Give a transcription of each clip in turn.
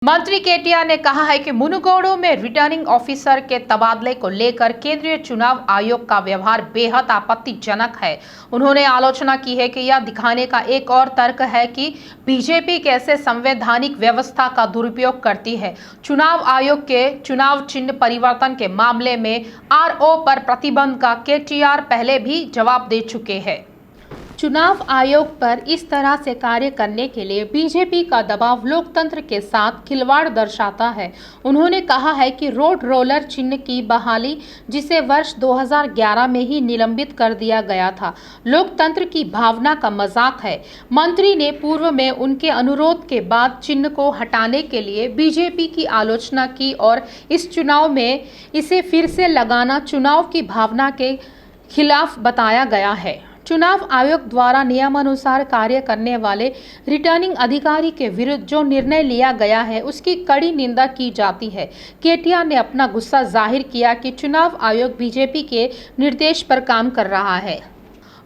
मंत्री केटीआर ने कहा है कि मुनुगोडु में रिटर्निंग ऑफिसर के तबादले को लेकर केंद्रीय चुनाव आयोग का व्यवहार बेहद आपत्तिजनक है। उन्होंने आलोचना की है कि यह दिखाने का एक और तर्क है कि बीजेपी कैसे संवैधानिक व्यवस्था का दुरुपयोग करती है। चुनाव आयोग के चुनाव चिन्ह परिवर्तन के मामले में आरओ पर प्रतिबंध का केटीआर पहले भी जवाब दे चुके हैं। चुनाव आयोग पर इस तरह से कार्य करने के लिए बीजेपी का दबाव लोकतंत्र के साथ खिलवाड़ दर्शाता है। उन्होंने कहा है कि रोड रोलर चिन्ह की बहाली, जिसे वर्ष 2011 में ही निलंबित कर दिया गया था, लोकतंत्र की भावना का मजाक है। मंत्री ने पूर्व में उनके अनुरोध के बाद चिन्ह को हटाने के लिए बीजेपी की आलोचना की और इस चुनाव में इसे फिर से लगाना चुनाव की भावना के खिलाफ बताया गया है। चुनाव आयोग द्वारा नियमानुसार कार्य करने वाले रिटर्निंग अधिकारी के विरुद्ध जो निर्णय लिया गया है, उसकी कड़ी निंदा की जाती है। केटीआर ने अपना गुस्सा जाहिर किया कि चुनाव आयोग बीजेपी के निर्देश पर काम कर रहा है।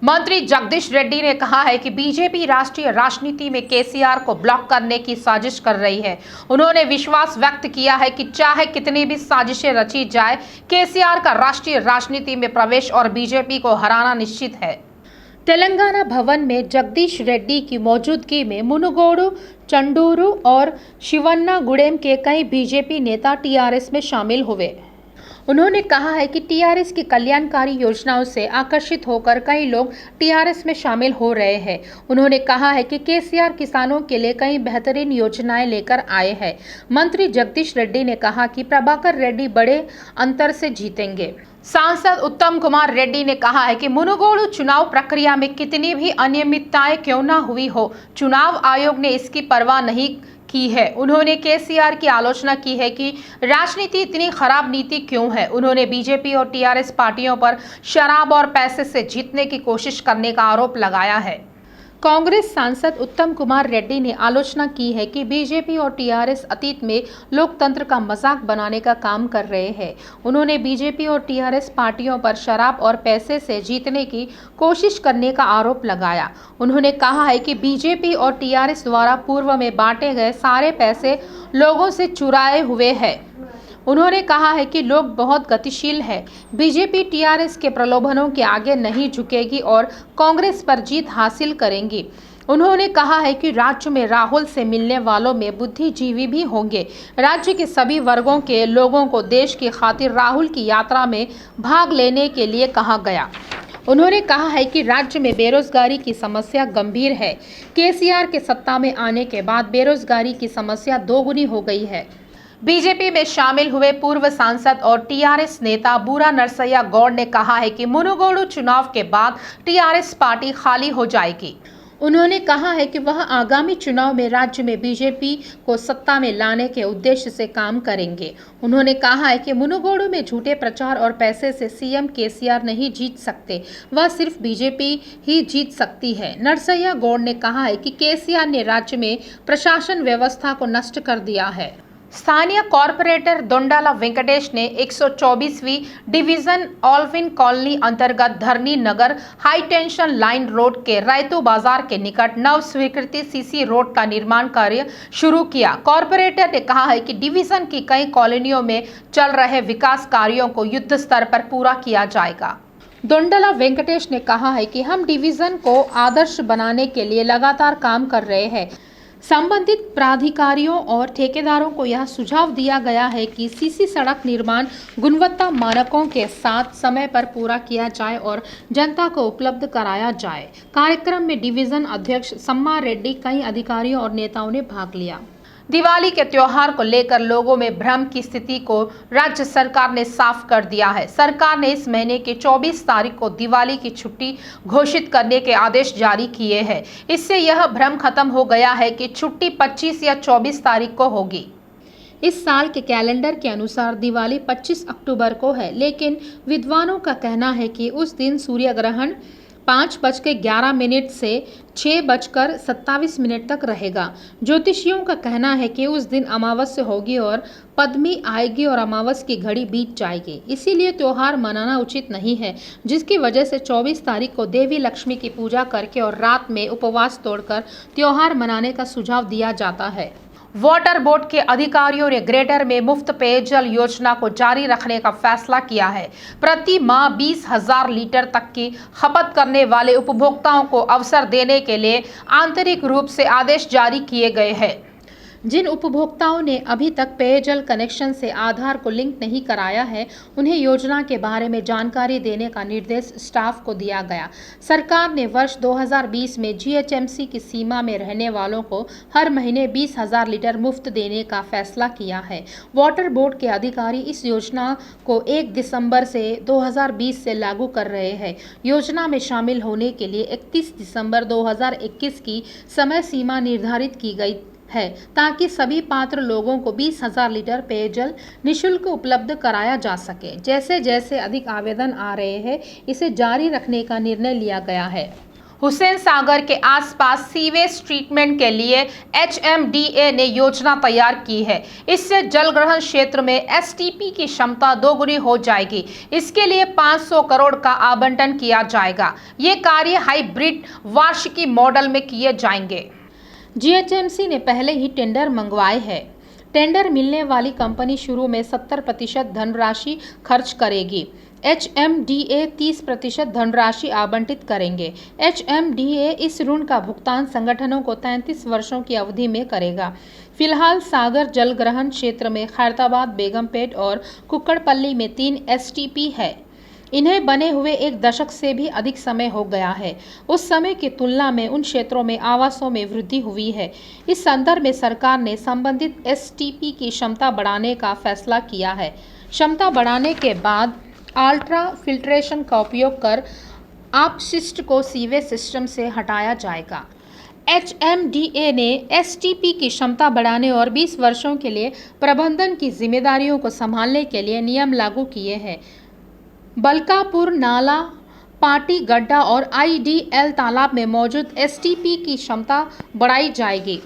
मंत्री जगदीश रेड्डी ने कहा है कि बीजेपी राष्ट्रीय राजनीति में केसीआर को ब्लॉक करने की साजिश कर रही है। उन्होंने विश्वास व्यक्त किया है कि चाहे कितनी भी साजिशें रची जाए, केसीआर का राष्ट्रीय राजनीति में प्रवेश और बीजेपी को हराना निश्चित है। तेलंगाना भवन में जगदीश रेड्डी की मौजूदगी में मुनुगोडु, चंडूरू और शिवन्नागुडेम के कई बीजेपी नेता टीआरएस में शामिल हुए। उन्होंने कहा है कि टीआरएस की कल्याणकारी योजनाओं से आकर्षित होकर कई लोग टीआरएस में शामिल हो रहे हैं। उन्होंने कहा है कि केसीआर किसानों के लिए कई बेहतरीन योजनाएं लेकर आए हैं। मंत्री जगदीश रेड्डी ने कहा कि प्रभाकर रेड्डी बड़े अंतर से जीतेंगे। सांसद उत्तम कुमार रेड्डी ने कहा है कि मुनुगोडु चुनाव प्रक्रिया में कितनी भी अनियमितताएं क्यों न हुई हो, चुनाव आयोग ने इसकी परवाह नहीं की है। उन्होंने केसीआर की आलोचना की है कि राजनीति इतनी खराब नीति क्यों है। उन्होंने बीजेपी और टीआरएस पार्टियों पर शराब और पैसे से जीतने की कोशिश करने का आरोप लगाया है। कांग्रेस सांसद उत्तम कुमार रेड्डी ने आलोचना की है कि बीजेपी और टीआरएस अतीत में लोकतंत्र का मजाक बनाने का काम कर रहे हैं। उन्होंने बीजेपी और टीआरएस पार्टियों पर शराब और पैसे से जीतने की कोशिश करने का आरोप लगाया। उन्होंने कहा है कि बीजेपी और टीआरएस द्वारा पूर्व में बांटे गए सारे पैसे लोगों से चुराए हुए हैं। उन्होंने कहा है कि लोग बहुत गतिशील है। बीजेपी टीआरएस के प्रलोभनों के आगे नहीं झुकेगी और कांग्रेस पर जीत हासिल करेंगी। उन्होंने कहा है कि राज्य में राहुल से मिलने वालों में बुद्धिजीवी भी होंगे। राज्य के सभी वर्गों के लोगों को देश की खातिर राहुल की यात्रा में भाग लेने के लिए कहा गया। उन्होंने कहा है कि राज्य में बेरोजगारी की समस्या गंभीर है। केसीआर के सत्ता में आने के बाद बेरोजगारी की समस्या दोगुनी हो गई है। बीजेपी में शामिल हुए पूर्व सांसद और टीआरएस नेता बूरा नरसैया गौड़ ने कहा है कि मुनुगोडु चुनाव के बाद टीआरएस पार्टी खाली हो जाएगी। उन्होंने कहा है कि वह आगामी चुनाव में राज्य में बीजेपी को सत्ता में लाने के उद्देश्य से काम करेंगे। उन्होंने कहा है कि मुनुगोडु में झूठे प्रचार और पैसे से सीएम केसीआर नहीं जीत सकते, वह सिर्फ बीजेपी ही जीत सकती है। नरसैया गौड़ ने कहा है कि केसीआर ने राज्य में प्रशासन व्यवस्था को नष्ट कर दिया है। स्थानीय कॉरपोरेटर दोंडाला वेंकटेश ने 124वीं डिवीजन ऑल्विन कॉलोनी अंतर्गत धरनी नगर हाई टेंशन लाइन रोड के रैतू बाजार के निकट नव स्वीकृति सीसी रोड का निर्माण कार्य शुरू किया। कॉरपोरेटर ने कहा है कि डिवीजन की कई कॉलोनियों में चल रहे विकास कार्यों को युद्ध स्तर पर पूरा किया जाएगा। दोंडाला वेंकटेश ने कहा है कि हम डिवीजन को आदर्श बनाने के लिए लगातार काम कर रहे हैं। संबंधित प्राधिकारियों और ठेकेदारों को यह सुझाव दिया गया है कि सीसी सड़क निर्माण गुणवत्ता मानकों के साथ समय पर पूरा किया जाए और जनता को उपलब्ध कराया जाए। कार्यक्रम में डिवीजन अध्यक्ष सम्मा रेड्डी, कई अधिकारियों और नेताओं ने भाग लिया। दिवाली के त्योहार को लेकर लोगों में भ्रम की स्थिति को राज्य सरकार ने साफ कर दिया है। सरकार ने इस महीने की 24 तारीख को दिवाली की छुट्टी घोषित करने के आदेश जारी किए हैं। इससे यह भ्रम खत्म हो गया है कि छुट्टी 25 या 24 तारीख को होगी। इस साल के कैलेंडर के अनुसार दिवाली 25 अक्टूबर को है, लेकिन विद्वानों का कहना है कि उस दिन सूर्य ग्रहण 5:11 से 6:27 तक रहेगा। ज्योतिषियों का कहना है कि उस दिन अमावस्या होगी और पद्मी आएगी और अमावस्या की घड़ी बीत जाएगी। इसीलिए त्योहार मनाना उचित नहीं है, जिसकी वजह से 24 तारीख को देवी लक्ष्मी की पूजा करके और रात में उपवास तोड़कर त्योहार मनाने का सुझाव दिया जाता है। वाटर बोर्ड के अधिकारियों ने ग्रेटर में मुफ्त पेयजल योजना को जारी रखने का फैसला किया है। प्रति माह 20,000 लीटर तक की खपत करने वाले उपभोक्ताओं को अवसर देने के लिए आंतरिक रूप से आदेश जारी किए गए हैं। जिन उपभोक्ताओं ने अभी तक पेयजल कनेक्शन से आधार को लिंक नहीं कराया है, उन्हें योजना के बारे में जानकारी देने का निर्देश स्टाफ को दिया गया। सरकार ने वर्ष 2020 में जीएचएमसी की सीमा में रहने वालों को हर महीने 20,000 लीटर मुफ्त देने का फैसला किया है। वाटर बोर्ड के अधिकारी इस योजना को 1 दिसंबर से 2020 से लागू कर रहे हैं। योजना में शामिल होने के लिए 31 दिसंबर 2021 की समय सीमा निर्धारित की गई है, ताकि सभी पात्र लोगों को 20,000 लीटर पेयजल निःशुल्क उपलब्ध कराया जा सके। जैसे जैसे अधिक आवेदन आ रहे हैं, इसे जारी रखने का निर्णय लिया गया है। हुसैन सागर के आसपास सीवेज ट्रीटमेंट के लिए एचएमडीए ने योजना तैयार की है। इससे जलग्रहण क्षेत्र में एसटीपी की क्षमता दोगुनी हो जाएगी। इसके लिए 500 करोड़ का आवंटन किया जाएगा। ये कार्य हाइब्रिड वार्षिकी मॉडल में किए जाएंगे। जीएचएमसी ने पहले ही टेंडर मंगवाए हैं। टेंडर मिलने वाली कंपनी शुरू में 70% धनराशि खर्च करेगी। एचएमडीए 30% धनराशि आवंटित करेंगे। एचएमडीए इस ऋण का भुगतान संगठनों को 33 वर्षों की अवधि में करेगा। फिलहाल सागर जलग्रहण क्षेत्र में खैरताबाद, बेगमपेट और कुक्कड़पल्ली में 3 एसटीपी है। इन्हें बने हुए 1 दशक से भी अधिक समय हो गया है। उस समय की तुलना में उन क्षेत्रों में आवासों में वृद्धि हुई है। इस संदर्भ में सरकार ने संबंधित एसटीपी की क्षमता बढ़ाने का फैसला किया है। क्षमता बढ़ाने के बाद अल्ट्रा फिल्ट्रेशन का उपयोग कर अपशिष्ट को सीवेज सिस्टम से हटाया जाएगा। एचएमडीए ने एसटीपी की क्षमता बढ़ाने और 20 वर्षों के लिए प्रबंधन की जिम्मेदारियों को संभालने के लिए नियम लागू किए हैं। बलकापुर नाला, पाटी गड्ढा और आईडीएल तालाब में मौजूद एसटीपी की क्षमता बढ़ाई जाएगी।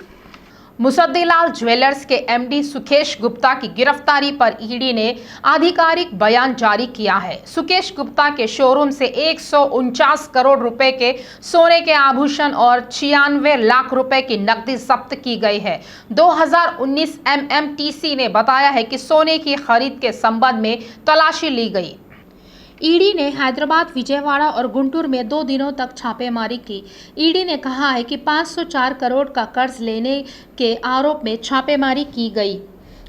मुसद्दीलाल ज्वेलर्स के एमडी सुकेश गुप्ता की गिरफ्तारी पर ईडी ने आधिकारिक बयान जारी किया है। सुकेश गुप्ता के शोरूम से 149 करोड़ रुपए के सोने के आभूषण और 96 लाख रुपए की नकदी जब्त की गई है। 2019 एमएमटीसी ने बताया है कि सोने की खरीद के संबंध में तलाशी ली गई। ईडी ने हैदराबाद, विजयवाड़ा और गुंटूर में 2 दिनों तक छापेमारी की। ईडी ने कहा है कि 504 करोड़ का कर्ज लेने के आरोप में छापेमारी की गई।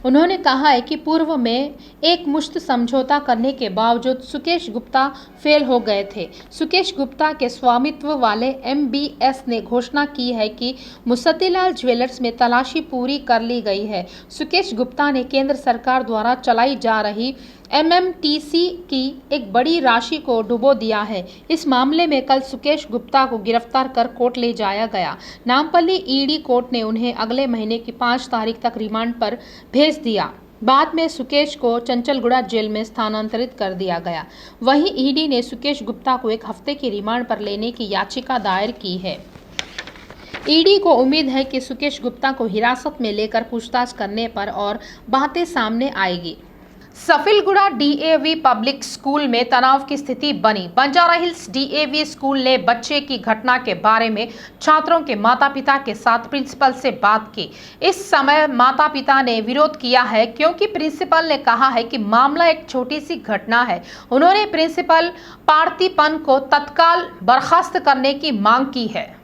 उन्होंने कहा है कि पूर्व में एक मुश्त समझौता करने के बावजूद सुकेश गुप्ता फेल हो गए थे। सुकेश गुप्ता के स्वामित्व वाले एमबीएस ने घोषणा की है कि मुसद्दीलाल ज्वेलर्स में तलाशी पूरी कर ली गई है। सुकेश गुप्ता ने केंद्र सरकार द्वारा चलाई जा रही एमएमटीसी की एक बड़ी राशि को डुबो दिया है। इस मामले में कल सुकेश गुप्ता को गिरफ्तार कर कोर्ट ले जाया गया। नामपल्ली ईडी कोर्ट ने उन्हें अगले महीने की 5 तारीख तक रिमांड पर भेज दिया। बाद में सुकेश को चंचलगुड़ा जेल में स्थानांतरित कर दिया गया। वहीं ईडी ने सुकेश गुप्ता को 1 हफ्ते की रिमांड पर लेने की याचिका दायर की है। ईडी को उम्मीद है कि सुकेश गुप्ता को हिरासत में लेकर पूछताछ करने पर और बातें सामने आएगी। सफिलगुड़ा डीएवी पब्लिक स्कूल में तनाव की स्थिति बनी। बंजारा हिल्स डीएवी स्कूल ने बच्चे की घटना के बारे में छात्रों के माता-पिता के साथ प्रिंसिपल से बात की। इस समय माता-पिता ने विरोध किया है, क्योंकि प्रिंसिपल ने कहा है कि मामला एक छोटी सी घटना है। उन्होंने प्रिंसिपल पार्थिपन को तत्काल बर्खास्त करने की मांग की है।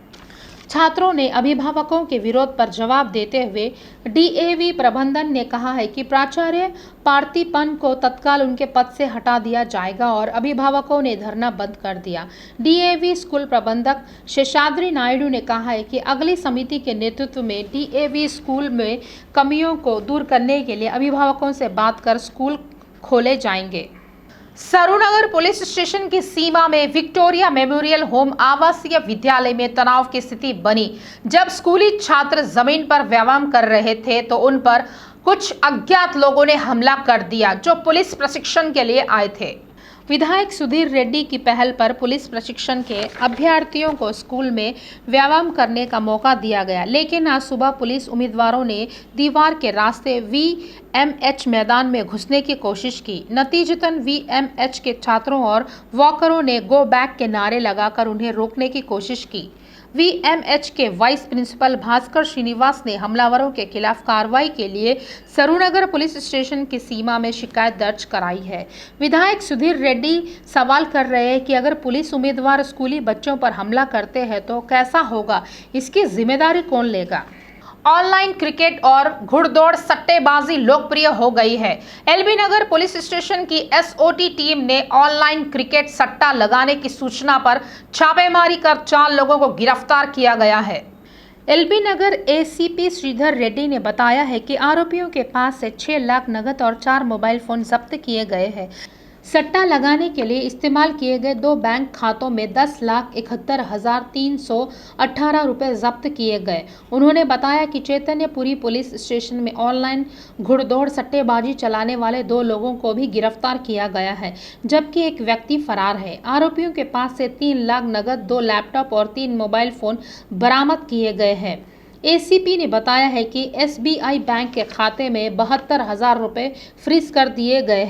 छात्रों ने अभिभावकों के विरोध पर जवाब देते हुए डीएवी प्रबंधन ने कहा है कि प्राचार्य पार्थिपन को तत्काल उनके पद से हटा दिया जाएगा और अभिभावकों ने धरना बंद कर दिया। डीएवी स्कूल प्रबंधक शेषाद्री नायडू ने कहा है कि अगली समिति के नेतृत्व में डीएवी स्कूल में कमियों को दूर करने के लिए अभिभावकों से बात कर स्कूल खोले जाएंगे। सरूनगर पुलिस स्टेशन की सीमा में विक्टोरिया मेमोरियल होम आवासीय विद्यालय में तनाव की स्थिति बनी। जब स्कूली छात्र जमीन पर व्यायाम कर रहे थे तो उन पर कुछ अज्ञात लोगों ने हमला कर दिया, जो पुलिस प्रशिक्षण के लिए आए थे। विधायक सुधीर रेड्डी की पहल पर पुलिस प्रशिक्षण के अभ्यर्थियों को स्कूल में व्यायाम करने का मौका दिया गया, लेकिन आज सुबह पुलिस उम्मीदवारों ने दीवार के रास्ते वीएमएच मैदान में घुसने की कोशिश की। नतीजतन वीएमएच के छात्रों और वॉकरों ने गो बैक के नारे लगाकर उन्हें रोकने की कोशिश की। VMH के वाइस प्रिंसिपल भास्कर श्रीनिवास ने हमलावरों के खिलाफ कार्रवाई के लिए सरूनगर पुलिस स्टेशन की सीमा में शिकायत दर्ज कराई है। विधायक सुधीर रेड्डी सवाल कर रहे हैं कि अगर पुलिस उम्मीदवार स्कूली बच्चों पर हमला करते हैं तो कैसा होगा, इसकी जिम्मेदारी कौन लेगा। ऑनलाइन क्रिकेट और घुड़दौड़ सट्टेबाजी लोकप्रिय हो गई है। एलबी नगर पुलिस स्टेशन की SOT टीम ने ऑनलाइन क्रिकेट सट्टा लगाने की सूचना पर छापेमारी कर 4 लोगों को गिरफ्तार किया गया है। एलबी नगर ACP श्रीधर रेड्डी ने बताया है कि आरोपियों के पास से 6 लाख नगद और 4 मोबाइल फोन जब्त किए गए हैं। सट्टा लगाने के लिए इस्तेमाल किए गए 2 बैंक खातों में 10,71,318 रुपये जब्त किए गए। उन्होंने बताया कि चैतन्यपुरी पुलिस स्टेशन में ऑनलाइन घुड़दौड़ सट्टेबाजी चलाने वाले 2 लोगों को भी गिरफ्तार किया गया है, जबकि एक व्यक्ति फरार है। आरोपियों के पास से 3 लाख नगद, 2 लैपटॉप और 3 मोबाइल फोन बरामद किए गए हैं। ACP ने बताया है कि SBI बैंक के खाते में 72,000 रुपये फ्रीज कर दिए गए हैं।